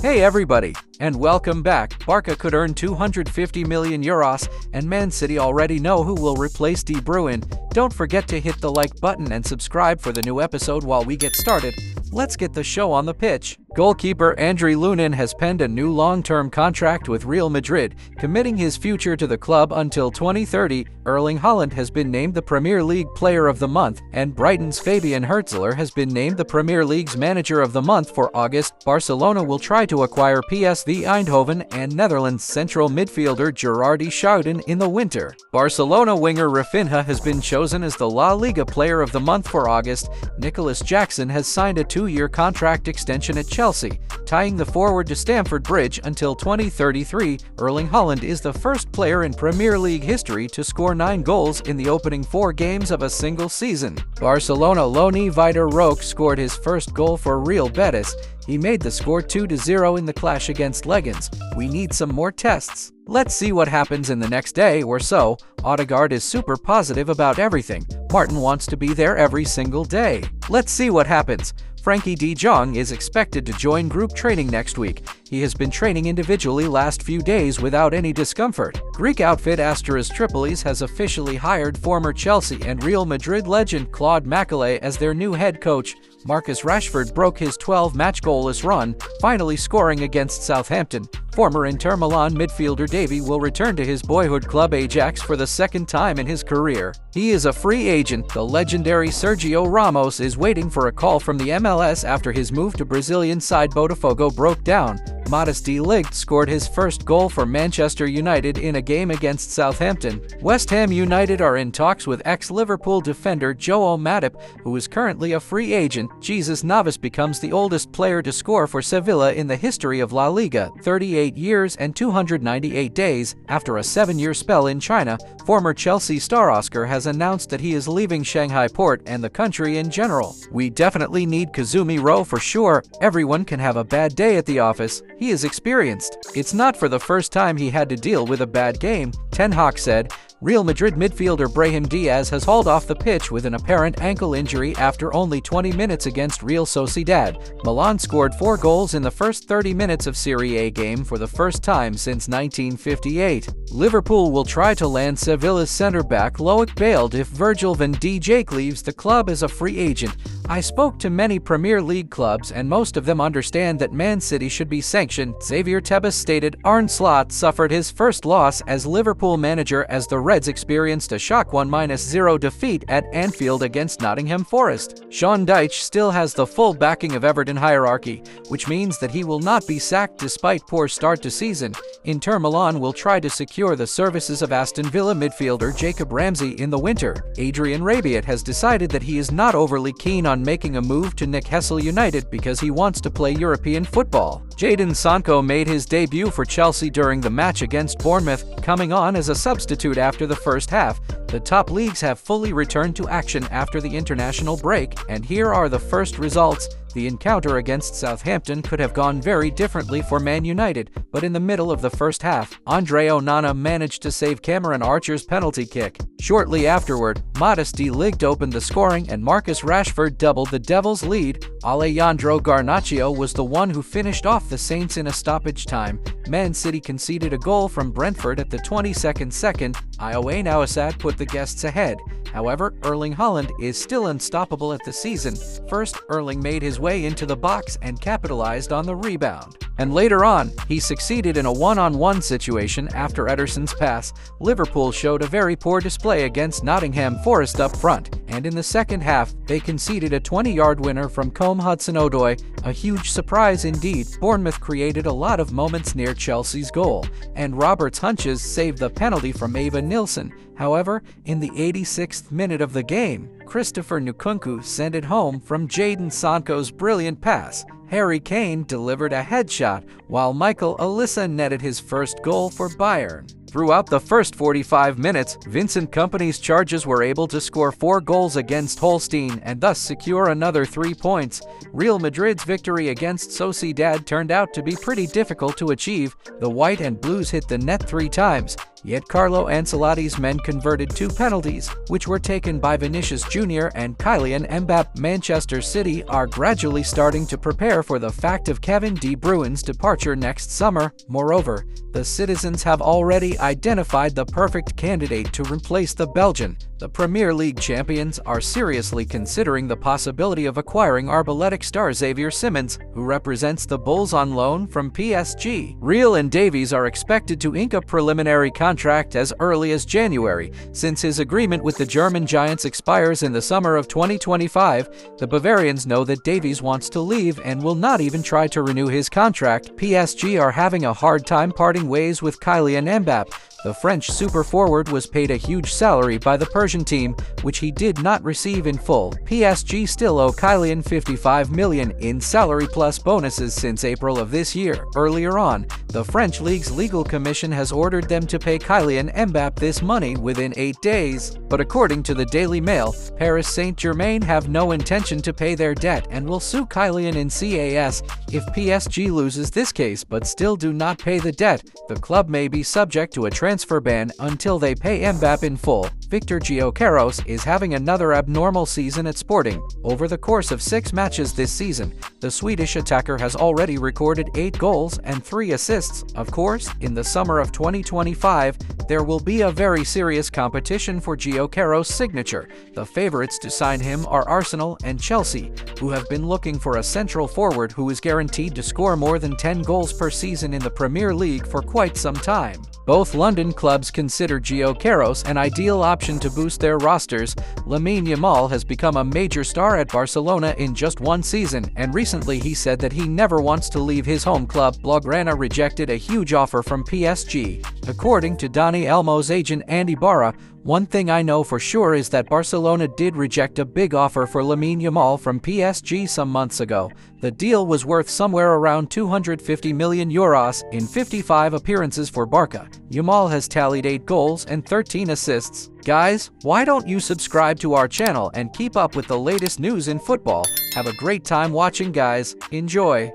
Hey everybody, and welcome back. Barca could earn €250 million, and Man City already know who will replace De Bruyne. Don't forget to hit the like button and subscribe for the new episode while we get started. Let's get the show on the pitch. Goalkeeper Andre Lunin has penned a new long-term contract with Real Madrid, committing his future to the club until 2030. Erling Haaland has been named the Premier League Player of the Month, and Brighton's Fabian Hurtzler has been named the Premier League's Manager of the Month for August. Barcelona will try to acquire PSV Eindhoven and Netherlands central midfielder Gerardi Schouten in the winter. Barcelona winger Rafinha has been chosen as the La Liga Player of the Month for August. Nicholas Jackson has signed a 2-year contract extension at Chelsea, tying the forward to Stamford Bridge until 2033. Erling Haaland is the first player in Premier League history to score 9 goals in the opening 4 games of a single season. Barcelona loanee Vitor Roque scored his first goal for Real Betis. He made the score 2-0 in the clash against Leganés. We need some more tests. Let's see what happens in the next day or so. Odegaard is super positive about everything. Martin wants to be there every single day. Let's see what happens. Frankie de Jong is expected to join group training next week. He has been training individually last few days without any discomfort. Greek outfit Asteras Tripolis has officially hired former Chelsea and Real Madrid legend Claude Makélélé as their new head coach. Marcus Rashford broke his 12-match goalless run, finally scoring against Southampton. Former Inter Milan midfielder Davy will return to his boyhood club Ajax for the second time in his career. He is a free agent. The legendary Sergio Ramos is waiting for a call from the MLS after his move to Brazilian side Botafogo broke down. Matthijs de Ligt scored his first goal for Manchester United in a game against Southampton. West Ham United are in talks with ex-Liverpool defender João Matip, who is currently a free agent. Jesus Navas becomes the oldest player to score for Sevilla in the history of La Liga, 38 years and 298 days. After a 7-year spell in China, former Chelsea star Oscar has announced that he is leaving Shanghai Port and the country in general. We definitely need Kazumi Rowe for sure. Everyone can have a bad day at the office. He is experienced. It's not for the first time he had to deal with a bad game, Ten Hag said. Real Madrid midfielder Brahim Diaz has hauled off the pitch with an apparent ankle injury after only 20 minutes against Real Sociedad. Milan scored 4 goals in the first 30 minutes of Serie A game for the first time since 1958. Liverpool will try to land Sevilla's centre-back Loic Balde if Virgil van Dijk leaves the club as a free agent. I spoke to many Premier League clubs and most of them understand that Man City should be sanctioned, Xavier Tebas stated. Arne Slot suffered his first loss as Liverpool manager as the Reds experienced a shock 1-0 defeat at Anfield against Nottingham Forest. Sean Dyche still has the full backing of Everton hierarchy, which means that he will not be sacked despite poor start to season. Inter Milan will try to secure the services of Aston Villa midfielder Jacob Ramsey in the winter. Adrian Rabiot has decided that he is not overly keen on making a move to Newcastle United because he wants to play European football. Jadon Sancho made his debut for Chelsea during the match against Bournemouth, coming on as a substitute after the first half. The top leagues have fully returned to action after the international break, and here are the first results. The encounter against Southampton could have gone very differently for Man United, but in the middle of the first half, Andre Onana managed to save Cameron Archer's penalty kick. Shortly afterward, Matthijs de Ligt opened the scoring and Marcus Rashford doubled the Devils' lead. Alejandro Garnacho was the one who finished off the Saints in a stoppage time. Man City conceded a goal from Brentford at the 22nd second. Ioane Ouassad put the guests ahead. However, Erling Haaland is still unstoppable at the season. First, Erling made his way into the box and capitalized on the rebound. And later on, he succeeded in a one-on-one situation after Ederson's pass. Liverpool showed a very poor display against Nottingham Forest up front, and in the second half, they conceded a 20-yard winner from Combe Hudson-Odoi, a huge surprise indeed. Bournemouth created a lot of moments near Chelsea's goal, and Roberts Hunches saved the penalty from Ava Nilsson. However, in the 86th minute of the game, Christopher Nkunku sent it home from Jadon Sancho's brilliant pass. Harry Kane delivered a headshot, while Michael Olise netted his first goal for Bayern. Throughout the first 45 minutes, Vincent Kompany's Charges were able to score 4 goals against Holstein and thus secure another 3 points. Real Madrid's victory against Sociedad turned out to be pretty difficult to achieve. The White and Blues hit the net 3 times, yet Carlo Ancelotti's men converted 2 penalties, which were taken by Vinicius Jr. and Kylian Mbappé. Manchester City are gradually starting to prepare for the fact of Kevin De Bruyne's departure next summer. Moreover, the citizens have already identified the perfect candidate to replace the Belgian. The Premier League champions are seriously considering the possibility of acquiring Arbeletic star Xavier Simons, who represents the Bulls on loan from PSG. Real and Davies are expected to ink a preliminary contract as early as January. Since his agreement with the German Giants expires in the summer of 2025, the Bavarians know that Davies wants to leave and will not even try to renew his contract. PSG are having a hard time parting ways with Kylian Mbappé. The French super forward was paid a huge salary by the Persian team, which he did not receive in full. PSG still owe Kylian $55 million in salary plus bonuses since April of this year. Earlier on, the French league's legal commission has ordered them to pay Kylian Mbappé this money within 8 days. But according to the Daily Mail, Paris Saint-Germain have no intention to pay their debt and will sue Kylian in CAS if PSG loses this case but still do not pay the debt. The club may be subject to a transfer ban until they pay Mbappé in full. Victor Gyökeres is having another abnormal season at Sporting. Over the course of 6 matches this season, the Swedish attacker has already recorded 8 goals and 3 assists. Of course, in the summer of 2025, there will be a very serious competition for Gyökeres' signature. The favorites to sign him are Arsenal and Chelsea, who have been looking for a central forward who is guaranteed to score more than 10 goals per season in the Premier League for quite some time. Both London clubs consider Gyökeres an ideal option to boost their rosters. Lamine Yamal has become a major star at Barcelona in just 1 season, and recently he said that he never wants to leave his home club. Blaugrana rejected a huge offer from PSG. According to Dani Olmo's agent Andy Barra, "One thing I know for sure is that Barcelona did reject a big offer for Lamine Yamal from PSG some months ago. The deal was worth somewhere around €250 million in 55 appearances for Barca. Yamal has tallied 8 goals and 13 assists. Guys, why don't you subscribe to our channel and keep up with the latest news in football? Have a great time watching, guys. Enjoy!